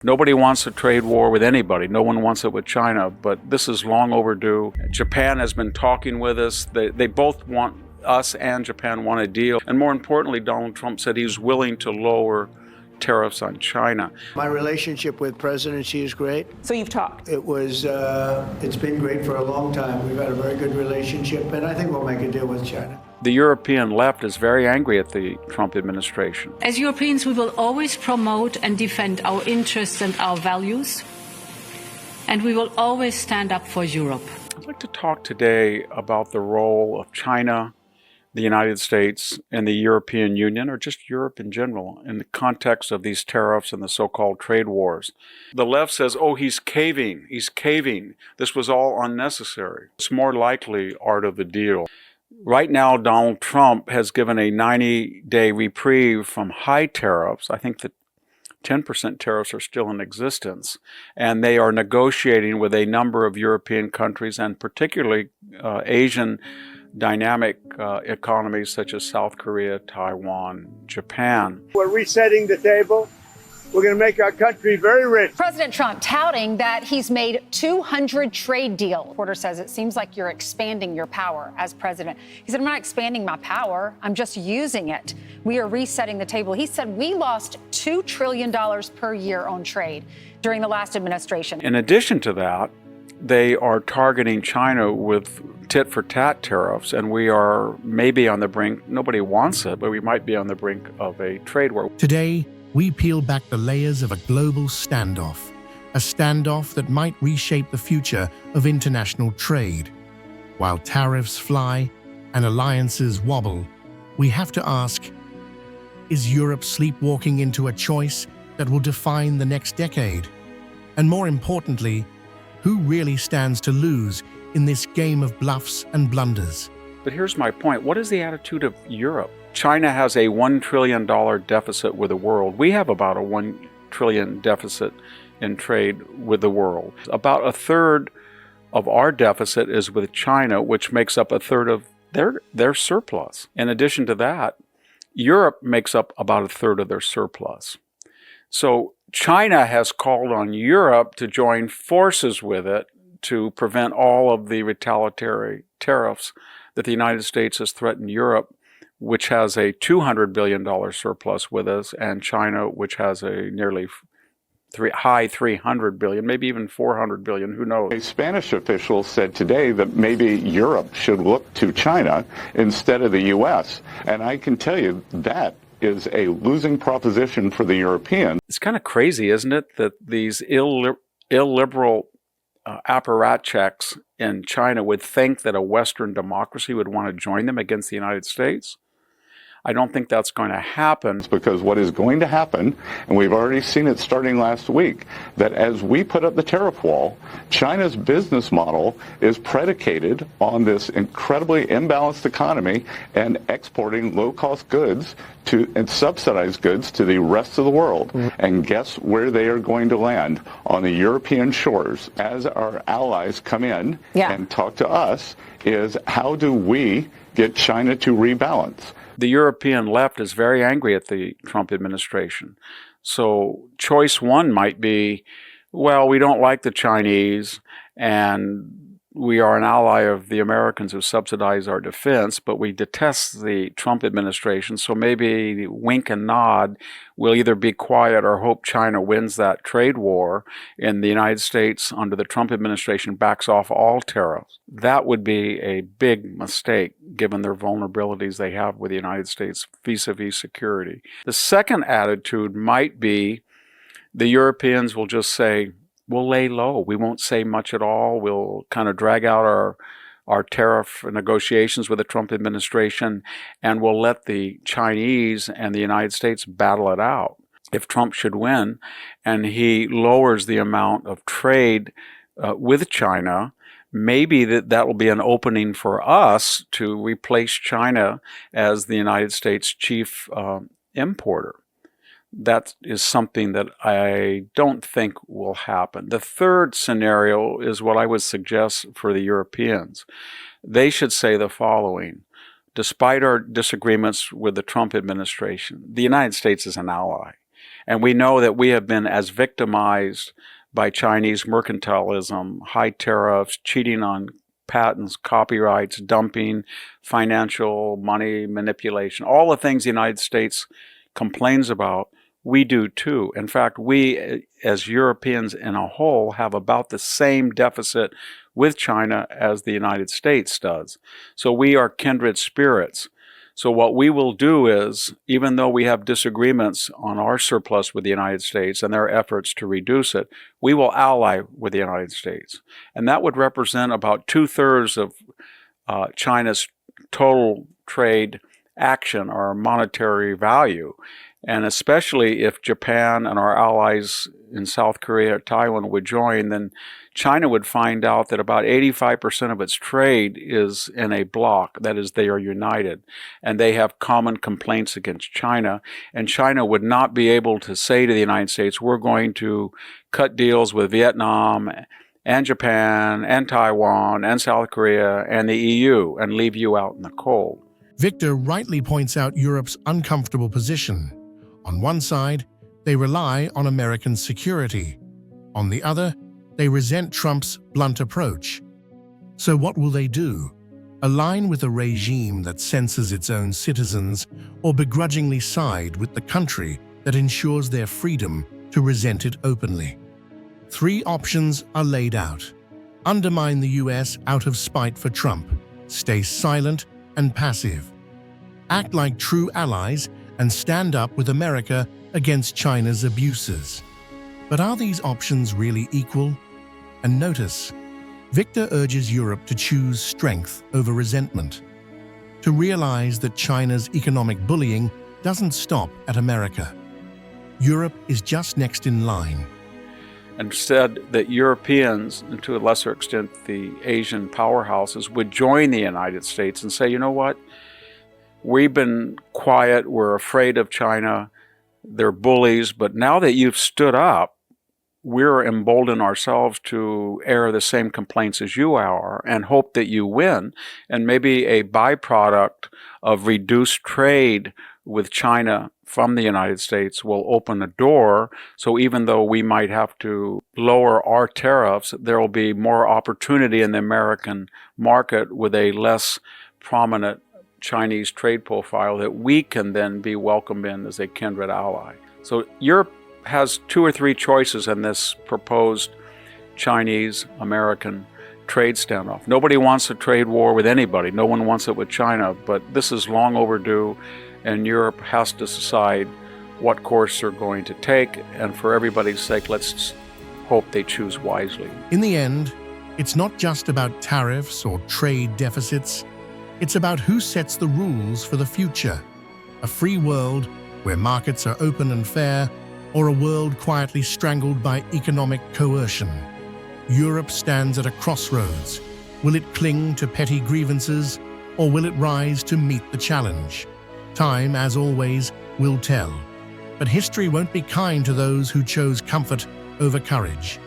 Nobody wants a trade war with anybody. No one wants it with China, but this is long overdue. Japan has been talking with us. They both want us, and Japan want a deal. And more importantly, Donald Trump said he's willing to lower tariffs on China. My relationship with President Xi is great. So you've talked? It's been great for a long time. We've had a very good relationship, and I think we'll make a deal with China. The European left is very angry at the Trump administration. As Europeans, we will always promote and defend our interests and our values, and we will always stand up for Europe. I'd like to talk today about the role of China, the United States, and the European Union, or just Europe in general, in the context of these tariffs and the so-called trade wars. The left says, oh, he's caving. This was all unnecessary. It's more likely art of the deal. Right now, Donald Trump has given a 90-day reprieve from high tariffs. I think that 10% tariffs are still in existence, and they are negotiating with a number of European countries, and particularly Asian dynamic economies such as South Korea, Taiwan, Japan. We're resetting the table. We're going to make our country very rich. President Trump touting that he's made 200 trade deals. Reporter says it seems like you're expanding your power as president. He said, I'm not expanding my power. I'm just using it. We are resetting the table. He said we lost $2 trillion per year on trade during the last administration. In addition to that, they are targeting China with tit-for-tat tariffs, and we are maybe on the brink, nobody wants it, but we might be on the brink of a trade war. Today, we peel back the layers of a global standoff, a standoff that might reshape the future of international trade. While tariffs fly and alliances wobble, we have to ask, is Europe sleepwalking into a choice that will define the next decade? And more importantly, who really stands to lose in this game of bluffs and blunders? But here's my point. What is the attitude of Europe? China has a $1 trillion deficit with the world. We have about a $1 trillion deficit in trade with the world. About a third of our deficit is with China, which makes up a third of their surplus. In addition to that, Europe makes up about a third of their surplus. So China has called on Europe to join forces with it to prevent all of the retaliatory tariffs that the United States has threatened Europe, which has a $200 billion surplus with us, and China, which has a nearly high $300 billion, maybe even $400 billion, who knows? A Spanish official said today that maybe Europe should look to China instead of the U.S., and I can tell you that is a losing proposition for the Europeans. It's kind of crazy, isn't it, that these illiberal apparatchiks in China would think that a Western democracy would want to join them against the United States? I don't think that's going to happen. Because what is going to happen, and we've already seen it starting last week, that as we put up the tariff wall, China's business model is predicated on this incredibly imbalanced economy and exporting low-cost goods and subsidized goods to the rest of the world. And guess where they are going to land? On the European shores. As our allies come in and talk to us, is how do we get China to rebalance? The European left is very angry at the Trump administration. So choice one might be, well, we don't like the Chinese, and we are an ally of the Americans who subsidize our defense, but we detest the Trump administration, so maybe wink and nod, we'll either be quiet or hope China wins that trade war, and the United States, under the Trump administration, backs off all tariffs. That would be a big mistake, given their vulnerabilities they have with the United States vis-a-vis security. The second attitude might be the Europeans will just say, we'll lay low. We won't say much at all. We'll kind of drag out our tariff negotiations with the Trump administration, and we'll let the Chinese and the United States battle it out. If Trump should win and he lowers the amount of trade with China, maybe that will be an opening for us to replace China as the United States chief importer. That is something that I don't think will happen. The third scenario is what I would suggest for the Europeans. They should say the following: despite our disagreements with the Trump administration, the United States is an ally. And we know that we have been as victimized by Chinese mercantilism, high tariffs, cheating on patents, copyrights, dumping, financial money manipulation, all the things the United States complains about, we do too. In fact, we as Europeans in a whole have about the same deficit with China as the United States does. So we are kindred spirits. So what we will do is, even though we have disagreements on our surplus with the United States and their efforts to reduce it, we will ally with the United States. And that would represent about 2/3 of China's total trade action or monetary value. And especially if Japan and our allies in South Korea or Taiwan would join, then China would find out that about 85% of its trade is in a bloc. That is, they are united, and they have common complaints against China. And China would not be able to say to the United States, we're going to cut deals with Vietnam and Japan and Taiwan and South Korea and the EU and leave you out in the cold. Victor rightly points out Europe's uncomfortable position. On one side, they rely on American security. On the other, they resent Trump's blunt approach. So what will they do? Align with a regime that censors its own citizens, or begrudgingly side with the country that ensures their freedom to resent it openly? 3 options are laid out. Undermine the US out of spite for Trump. Stay silent and passive. Act like true allies and stand up with America against China's abuses. But are these options really equal? And notice, Victor urges Europe to choose strength over resentment, to realize that China's economic bullying doesn't stop at America. Europe is just next in line. And said that Europeans, and to a lesser extent the Asian powerhouses, would join the United States and say, you know what, we've been quiet, we're afraid of China, they're bullies, but now that you've stood up, we're emboldened ourselves to air the same complaints as you are and hope that you win. And maybe a byproduct of reduced trade with China from the United States will open a door. So even though we might have to lower our tariffs, there will be more opportunity in the American market with a less prominent Chinese trade profile that we can then be welcomed in as a kindred ally. So Europe has 2 or 3 choices in this proposed Chinese-American trade standoff. Nobody wants a trade war with anybody. No one wants it with China, but this is long overdue, and Europe has to decide what course they're going to take, and for everybody's sake, let's hope they choose wisely. In the end, it's not just about tariffs or trade deficits. It's about who sets the rules for the future. A free world where markets are open and fair, or a world quietly strangled by economic coercion. Europe stands at a crossroads. Will it cling to petty grievances, or will it rise to meet the challenge? Time, as always, will tell. But history won't be kind to those who chose comfort over courage.